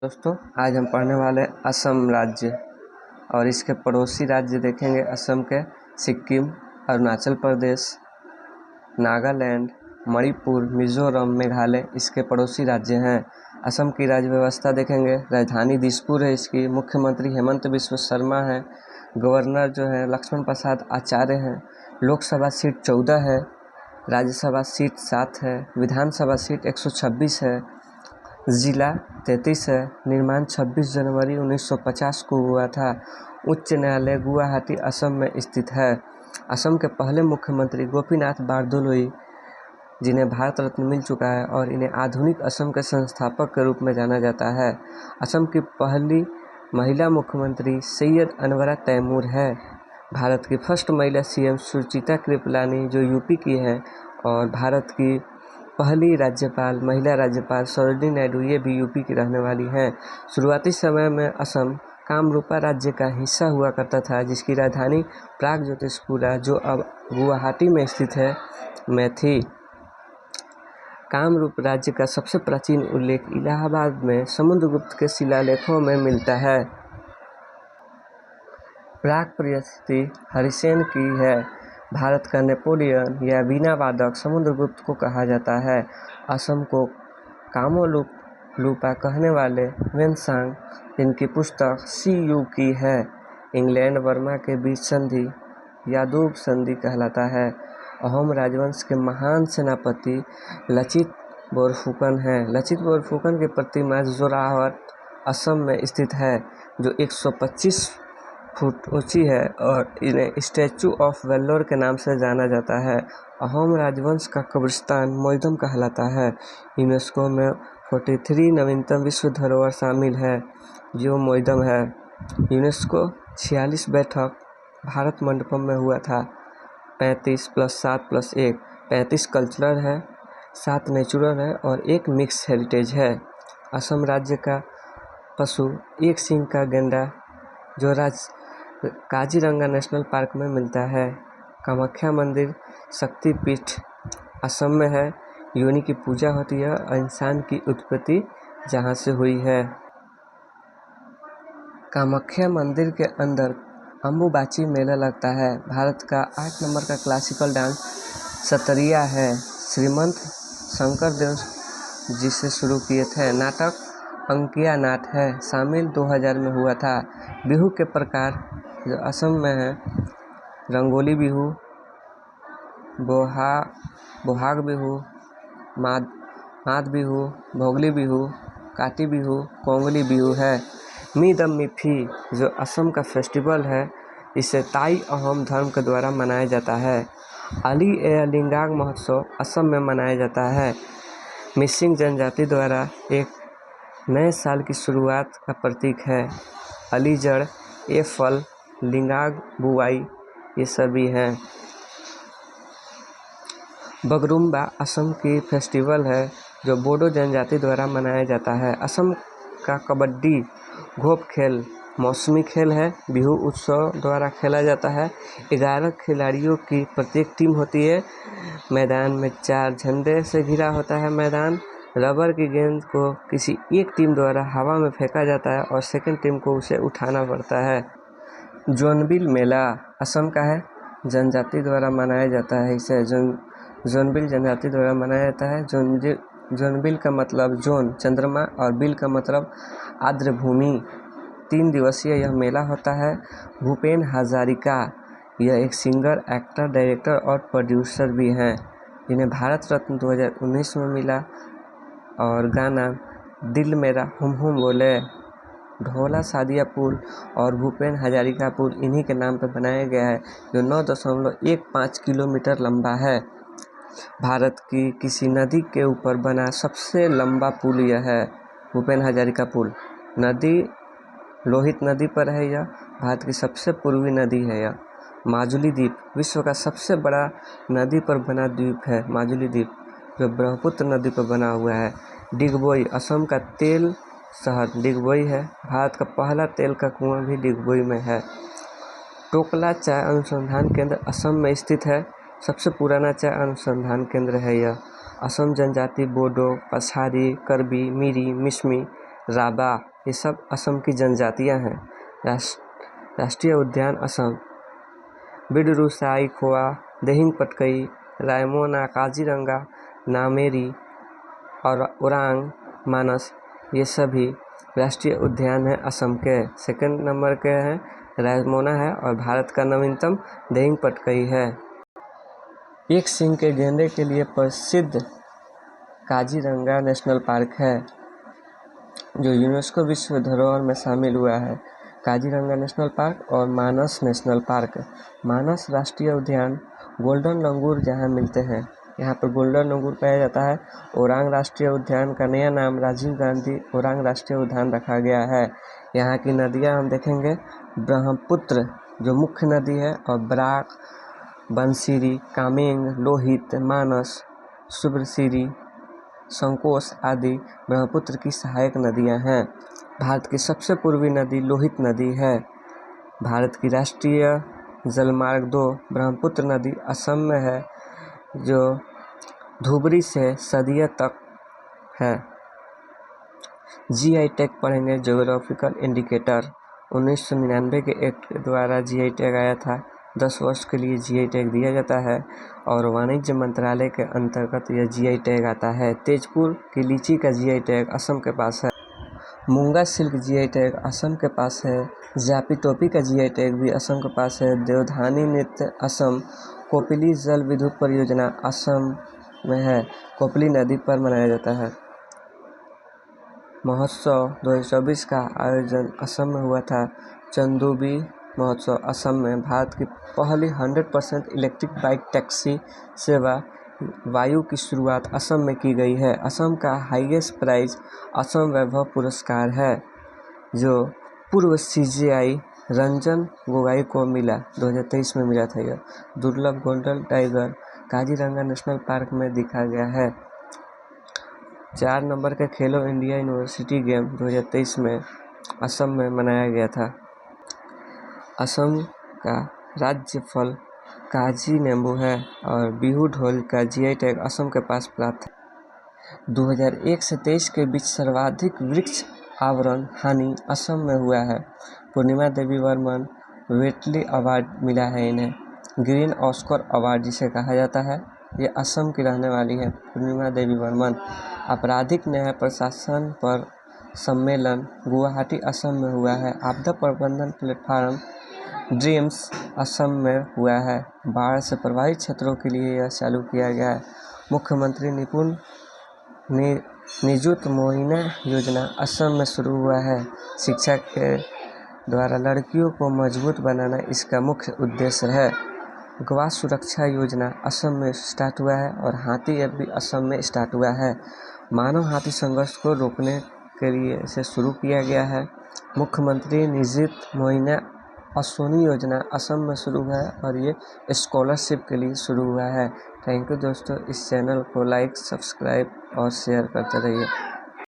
दोस्तों, आज हम पढ़ने वाले असम राज्य और इसके पड़ोसी राज्य देखेंगे। असम के सिक्किम, अरुणाचल प्रदेश, नागालैंड, मणिपुर, मिजोरम, मेघालय इसके पड़ोसी राज्य हैं। असम की राज्य व्यवस्था देखेंगे। राजधानी दिसपुर है इसकी। मुख्यमंत्री हेमंत बिस्व शर्मा है। गवर्नर जो है लक्ष्मण प्रसाद आचार्य हैं। लोकसभा सीट 14 है, राज्यसभा सीट 7 है, विधानसभा सीट 126 है, जिला 33 है। निर्माण 26 जनवरी 1950 को हुआ था। उच्च न्यायालय गुवाहाटी असम में स्थित है। असम के पहले मुख्यमंत्री गोपीनाथ बारदलोई, जिन्हें भारत रत्न मिल चुका है और इन्हें आधुनिक असम के संस्थापक के रूप में जाना जाता है। असम की पहली महिला मुख्यमंत्री सैयद अनवरा तैमूर है। भारत की फर्स्ट महिला सीएम सुचेता कृपलानी जो यूपी की हैं, और भारत की पहली राज्यपाल महिला राज्यपाल सरोजिनी नायडू, ये भी यूपी की रहने वाली हैं। शुरुआती समय में असम कामरूपा राज्य का हिस्सा हुआ करता था, जिसकी राजधानी प्रागज्योतिषपुरा, जो अब गुवाहाटी में स्थित है, में थी। कामरूप राज्य का सबसे प्राचीन उल्लेख इलाहाबाद में समुद्रगुप्त के शिलालेखों में मिलता है। प्राग परिस्थिति हरिसेन की है। भारत का नेपोलियन या वीणा वादक समुद्रगुप्त को कहा जाता है। असम को कामोलूपा कहने वाले वेनसांग, जिनकी पुस्तक CU की है, इंग्लैंड वर्मा के बीच संधि यादूब संधि कहलाता है। अहोम राजवंश के महान सेनापति लचित बोरफुकन हैं। लचित बोरफुकन की प्रतिमा जोराहट असम में स्थित है, जो 125 फुट ऊंची है और इन्हें स्टैचू ऑफ वेल्लोर के नाम से जाना जाता है। अहोम राजवंश का कब्रिस्तान मोइदम कहलाता है। यूनेस्को में 43 नवीनतम विश्व धरोहर शामिल है, जो मोइदम है। यूनेस्को 46 बैठक भारत मंडपम में हुआ था। 35 + 7 + 1 35 कल्चरल है, 7 नेचुरल है और 1 मिक्स हेरिटेज है। असम राज्य का पशु एक सींग का गैंडा, जो काजीरंगा नेशनल पार्क में मिलता है। कामाख्या मंदिर शक्तिपीठ असम में है। योनि की पूजा होती है और इंसान की उत्पत्ति जहाँ से हुई है। कामाख्या मंदिर के अंदर अम्बुबाची मेला लगता है। भारत का 8 नंबर का क्लासिकल डांस सतरिया है। श्रीमंत शंकरदेव जिसे शुरू किए थे। नाटक अंकिया नाट है, शामिल 2000 में हुआ था। बिहू के प्रकार जो असम में है, रंगोली बिहू, बोहाग बिहू, माद बिहू, भोगली बिहू, काटी बिहू, कोंगली बिहू है। मीदम-मी-फी जो असम का फेस्टिवल है, इसे ताई अहोम धर्म के द्वारा मनाया जाता है। अली ए लिंगांग महोत्सव असम में मनाया जाता है। मिसिंग जनजाति द्वारा एक नए साल की शुरुआत का प्रतीक है। अलीजड़, ए फल, लिंगांग बुआई, ये सभी हैं। बगरुम्बा असम की फेस्टिवल है, जो बोडो जनजाति द्वारा मनाया जाता है। असम का कबड्डी घोप खेल मौसमी खेल है। बिहू उत्सव द्वारा खेला जाता है। 11 खिलाड़ियों की प्रत्येक टीम होती है। मैदान में 4 झंडे से घिरा होता है। मैदान रबर की गेंद को किसी एक टीम द्वारा हवा में फेंका जाता है और सेकंड टीम को उसे उठाना पड़ता है। जोनबिल मेला असम का है, जनजाति द्वारा मनाया जाता है। इसे जोनबिल जनजाति द्वारा मनाया जाता है। जोनबिल का मतलब जोन चंद्रमा और बिल का मतलब आर्द्र भूमि। 3 दिवसीय यह मेला होता है। भूपेन हजारिका यह एक सिंगर, एक्टर, डायरेक्टर और प्रोड्यूसर भी हैं, जिन्हें भारत रत्न 2019 में मिला। और गाना दिल मेरा हुम हुम बोले, ढोला सादिया पुल और भूपेन हजारिका पुल इन्हीं के नाम पर बनाया गया है, जो 9.15 किलोमीटर लंबा है। भारत की किसी नदी के ऊपर बना सबसे लंबा पुल यह है, भूपेन हजारिका पुल। नदी लोहित नदी पर है। यह भारत की सबसे पूर्वी नदी है। यह माजुली द्वीप विश्व का सबसे बड़ा नदी पर बना द्वीप है। माजुली द्वीप जो ब्रह्मपुत्र नदी पर बना हुआ है। डिगबोई असम का तेल शहर डिगबोई है। भारत का पहला तेल का कुआं भी डिगबोई में है। टोकला चाय अनुसंधान केंद्र असम में स्थित है। सबसे पुराना चाय अनुसंधान केंद्र है यह। असम जनजाति बोडो, पछारी, करबी, मिरी, मिश्मी, राबा, ये सब असम की जनजातियां हैं। राष्ट्रीय उद्यान असम: बिडरू, साई-खोवा, दिहिंग पटकई, रायमोना, काजीरंगा, नामेरी और ओरांग मानस, ये सभी राष्ट्रीय उद्यान है असम के। सेकंड नंबर के हैं रायमोना है और भारत का नवीनतम दिहिंग पटकई है। एक सींग के गेंडे के लिए प्रसिद्ध काजीरंगा नेशनल पार्क है जो यूनेस्को विश्व धरोहर में शामिल हुआ है। काजीरंगा नेशनल पार्क और मानस नेशनल पार्क। मानस राष्ट्रीय उद्यान गोल्डन लंगूर जहां मिलते हैं, यहाँ पर गोल्डन लंगूर पाया जाता है। ओरांग राष्ट्रीय उद्यान का नया नाम राजीव गांधी ओरांग राष्ट्रीय उद्यान रखा गया है। यहाँ की नदियाँ हम देखेंगे, ब्रह्मपुत्र जो मुख्य नदी है और बराक, बंसीरी, कामेंग, लोहित, मानस, सुब्रसिरी, संकोश आदि ब्रह्मपुत्र की सहायक नदियां हैं। भारत की सबसे पूर्वी नदी लोहित नदी है। भारत की राष्ट्रीय जलमार्ग 2 ब्रह्मपुत्र नदी असम में है जो धुबरी से सदिया तक है। जीआई टैग पढ़ेंगे, ज्योग्राफिकल इंडिकेटर। 1999 के एक्ट के द्वारा जीआई टैग आया था। 10 वर्ष के लिए जीआई टैग दिया जाता है और वाणिज्य मंत्रालय के अंतर्गत यह जीआई टैग आता है। तेजपुर की लीची का जीआई टैग असम के पास है। मूंगा सिल्क जीआई टैग असम के पास है। जापी टोपी का जीआई टैग भी असम के पास है। देवधानी नृत्य असम। कोपिली जल विद्युत परियोजना असम में है, कोपिली नदी पर मनाया जाता है। महोत्सव 2024 का आयोजन असम में हुआ था। चंदूबी महोत्सव असम में भारत की पहली 100% इलेक्ट्रिक बाइक टैक्सी सेवा वायु की शुरुआत असम में की गई है। असम का हाईएस्ट प्राइज असम वैभव पुरस्कार है जो पूर्व सीजेआई रंजन गोगोई को मिला, 2023 में मिला था। यह दुर्लभ golden tiger Kaziranga national park में दिखा गया है। 4 नंबर के खेलो इंडिया यूनिवर्सिटी गेम 2023 में असम में मनाया गया था। असम का राज्य फल काजी नींबू है और बिहू ढोल का जीआई टैग असम के पास प्राप्त है। 2001 से 23 के बीच सर्वाधिक वृक्ष आवरण हानि असम में हुआ है। पूर्णिमा देवी वर्मन वेटली अवार्ड मिला है इन्हें, ग्रीन ऑस्कर अवार्ड जिसे कहा जाता है। ये असम की रहने वाली है पूर्णिमा देवी वर्मन। आपराधिक न्याय प्रशासन पर सम्मेलन गुवाहाटी असम में हुआ है। आपदा प्रबंधन प्लेटफॉर्म ड्रीम्स असम में हुआ है। बाढ़ से प्रभावित क्षेत्रों के लिए यह चालू किया गया है। मुख्यमंत्री निजुत मोइना योजना असम में शुरू हुआ है। शिक्षा के द्वारा लड़कियों को मजबूत बनाना इसका मुख्य उद्देश्य है। गौ सुरक्षा योजना असम में स्टार्ट हुआ है और हाथी ऐप भी असम में स्टार्ट हुआ है। मानव हाथी संघर्ष को रोकने के लिए इसे शुरू किया गया है। मुख्यमंत्री निजुत मोइना असोनी योजना असम में शुरू हुआ है और ये स्कॉलरशिप के लिए शुरू हुआ है। थैंक यू दोस्तों, इस चैनल को लाइक, सब्सक्राइब और शेयर करते रहिए।